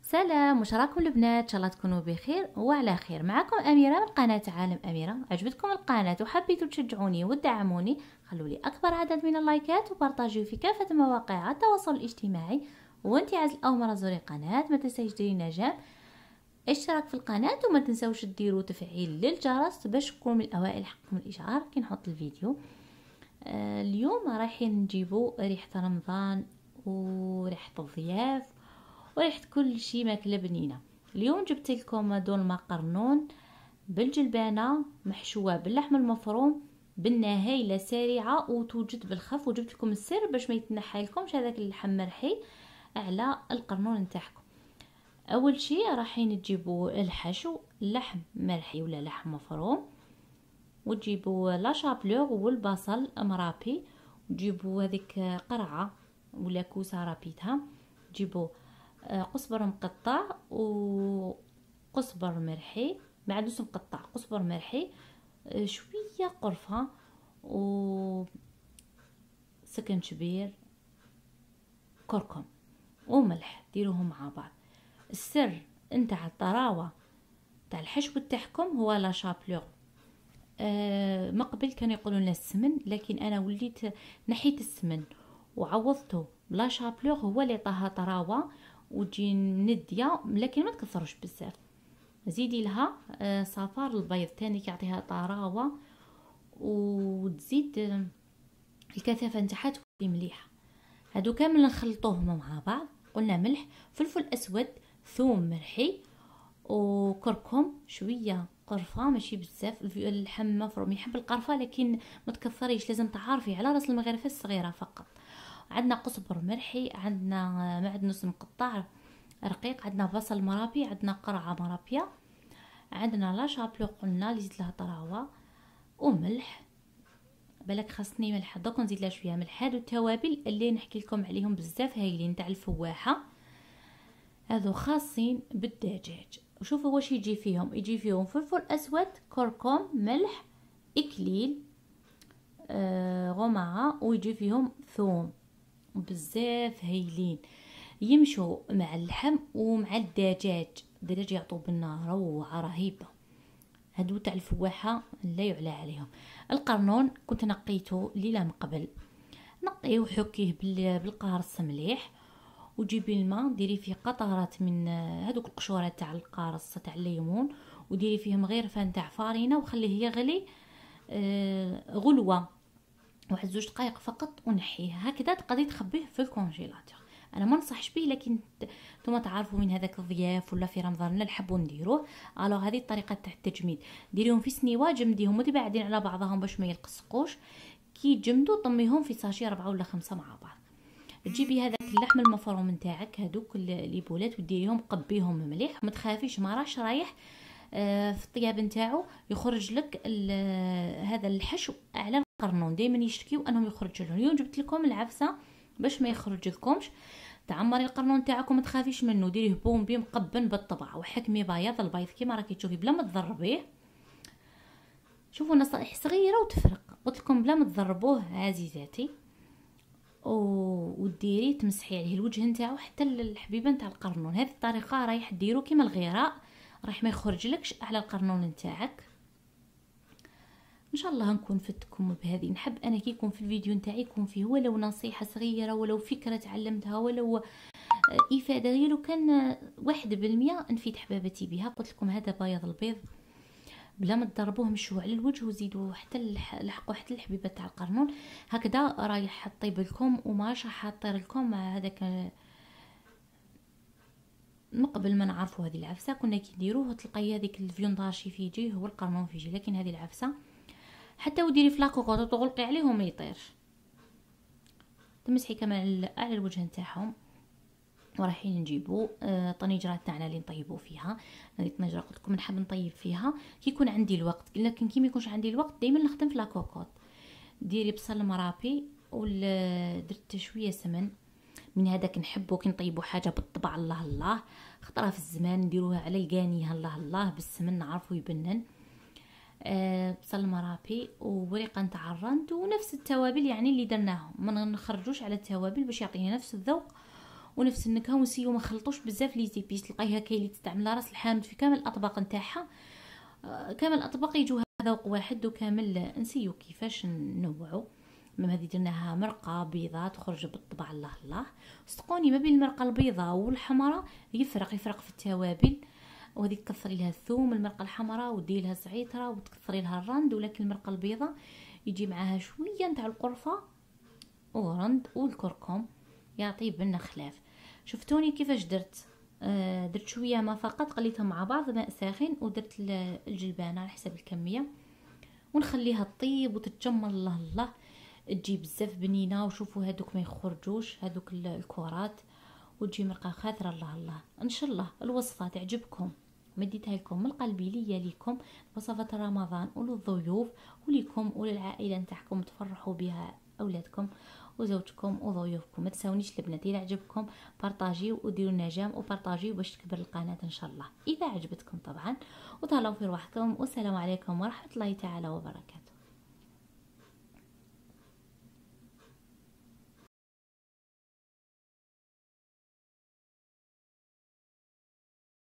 سلام، واش راكم البنات؟ ان شاء الله تكونوا بخير وعلى خير. معكم اميره من قناه عالم اميره. عجبتكم القناه وحبيتوا تشجعوني وتدعموني، خلوا لي اكبر عدد من اللايكات وبارطاجيو في كافه مواقع التواصل الاجتماعي. وانتي عايز اول مره تزوري القناه ما تنسايش ديري جيم اشتراك في القناه، وما تنساوش ديروا تفعيل للجرس باش تكونوا من الاوائل حقكم الاشعار كي نحط الفيديو. اليوم رايحين نجيبوا ريحه رمضان وريحه الضياف وريحه كل شيء ماكله بنينه. اليوم جبت لكم دولمة قرنون بالجلبانه محشوه باللحم المفروم بالنهايله سريعه وتوجد بالخف، وجبت لكم السر باش ما يتنحى لكمش هذاك اللحم مرحي على القرنون نتاعكم. اول شيء رايحين تجيبوا الحشو، لحم مرحي ولا لحم مفروم، وتجيبوا لا شابلور والبصل مرابي، وتجيبوا هذيك قرعه ولا كوسه رابيتها، تجيبوا قزبر مقطع وقزبر مرحي، معدوس مقطع، قزبر مرحي، شويه قرفه وسكنجبير، كركم وملح، ديروهم مع بعض. السر نتاع الطراوه تاع الحشو تاعكم هو لا شابلور. ما قبل كانوا يقولوا لنا السمن، لكن انا وليت نحيت السمن وعوضته بلا شابلور، هو اللي طاها طراوه وتجي نديه، لكن ما تكثروش بزاف. زيدي لها صفار البيض تاني يعطيها طراوه، وتزيد الكثافه نتاعها تكون مليحه. هادو كامل نخلطوهم مع بعض. قلنا ملح، فلفل اسود، ثوم مرحي، وكركم، شويه قرفه ماشي بزاف. اللحم مفروم يحب القرفه لكن ما تكثريش، لازم تعرفي على راس المغرفه الصغيره فقط. عندنا قزبر مرحي، عندنا معدنوس مقطع رقيق، عندنا بصل مرابي، عندنا قرعه مرابيه، عندنا لا شابلو قلنا اللي زيت لها طراوه، وملح. بالك خاصني ملح، دوك نزيد لها شويه ملح. هادو التوابل اللي نحكي لكم عليهم بزاف هايلين تاع الفواحه، هادو خاصين بالدجاج. وشوفوا واش يجي فيهم، يجي فيهم فلفل اسود، كركم، ملح، اكليل، غمعه، ويجي فيهم ثوم بزاف هايلين، يمشوا مع اللحم ومع الدجاج يعطوا بالنار روعه رهيبه. هادو تاع الفواحه لا يعلى عليهم. القرنون كنت نقيته ليله من قبل، نقيه وحكيه بالقارص مليح، وجيبي الماء ديري فيه قطرات من هذوك القشورات تاع القارص تاع الليمون، وديري فيهم غيرفه نتاع فارينه وخليه يغلي غلوه واحد 2 دقائق فقط، ونحيه هكذا. تقدري تخبيه في الكونجيلاتور. انا ما نصحش به، لكن نتوما تعرفوا من هذاك الضياف ولا في رمضان لا نحبوا نديروه. الو هذه الطريقه تاع التجميد، ديريهم في سنيوه، جمديهم متباعدين على بعضهم باش ما يلقسقوش. كي يجمدوا طميهم في ساشي 4 ولا 5 مع بعض. تجيبي هذاك اللحم المفروم نتاعك، هذوك لي بولات، وديريهم قبيهم مليح، ما تخافيش ما راش رايح في الطياب نتاعو يخرج لك هذا الحشو على القرنون. دائما يشتكيو انهم يخرج لهم. اليوم جبت لكم العفسه باش ما يخرج لكمش. تعمري القرنون تاعكم ما تخافيش منه، ديريه بومبي مقبن بالطبع، وحكمي بياض البيض كيما راكي تشوفي بلا ما تضربيه. شوفوا نصائح صغيره وتفرق، قلت لكم بلا ما تضربوه عزيزاتي. وديري تمسحي عليه الوجه نتاعو حتى الحبيبه نتاع القرنون. هذه الطريقه رايح ديرو كيما الغراء، راح ما يخرجلكش على القرنون نتاعك. ان شاء الله نكون فدتكم بهذه. نحب انا كي يكون في الفيديو نتاعي يكون فيه ولو نصيحه صغيره، ولو فكره تعلمتها، ولو افاده، لو كان 1% نفيد حبابتي بها. قلت لكم هذا بياض البيض بلا ما تضربوه، مشوا على الوجه وزيدوا حتى لحقوا حتى الحبيبه تاع القرنون. هكذا رايح طيب لكم وماش حاطير لكم هذاك. من قبل ما نعرفوا هذه العفسه كنا كي نديروه تلقاي هذيك الفيونداشي في يجي هو القرنون في يجي، لكن هذه العفسه حتى وديري في لاكوكوط وتغلقي عليه وما يطيرش. تمسحي كمان على الوجه نتاعهم. ورايحين نجيبوا طنجره تاعنا اللي نطيبوا فيها. هذه الطنجره قلت لكم نحب نطيب فيها كي يكون عندي الوقت، لكن كي ما يكونش عندي الوقت دائما نخدم في لاكوكوط. ديري بصل مرابي درت شويه سمن من هذاك نحبو كي نطيبوا حاجه بالطبع الله الله، خطره في الزمان نديروها على القانيه الله الله بالسمن نعرفوا يبنن. بصل مرابي وورقه نتاع الرند ونفس التوابل يعني اللي درناهم، ما نخرجوش على التوابل باش يعطينا نفس الذوق ونفس النكهه. ونسيو ما نخلطوش بزاف لي زيبيس. تلقايها كاين اللي تستعمل راس الحامض في كامل الاطباق نتاعها، كامل الاطباق يجوا ذوق واحد، وكامل نسيو كيفاش نوعو. مام هذه درناها مرقه بيضاء تخرج بالطبع الله الله. صدقوني ما بين المرقه البيضاء والحمراء يفرق في التوابل. وهذه تكثري لها الثوم، المرقه الحمراء وديري لها زعيتره وتكثري لها الرند، ولكن المرقه البيضاء يجي معاها شويه نتاع القرفه ورند والكركم، يعطي بنا خلاف. شفتوني كيفاش درت؟ درت شويه ما فقط، قليتهم مع بعض ماء ساخن، ودرت الجلبانه على حسب الكميه، ونخليها تطيب وتتجمر الله الله، تجي بزاف بنينه. وشوفوا هذوك ما يخرجوش هذوك الكرات، وتجي مرقه خاطره الله الله. ان شاء الله الوصفه تعجبكم، مديتها لكم من قلبي ليا ليكم وصفه رمضان وللضيوف وليكم وللعائله نتاعكم، تفرحوا بها اولادكم وزوجكم وضيوفكم. ما تساونيش البنات، اذا عجبكم بارطاجيو وديروا النجام وبارطاجيو باش تكبر القناه ان شاء الله، اذا عجبتكم طبعا. وتهلاو في رواحكم، والسلام عليكم ورحمه الله تعالى وبركاته.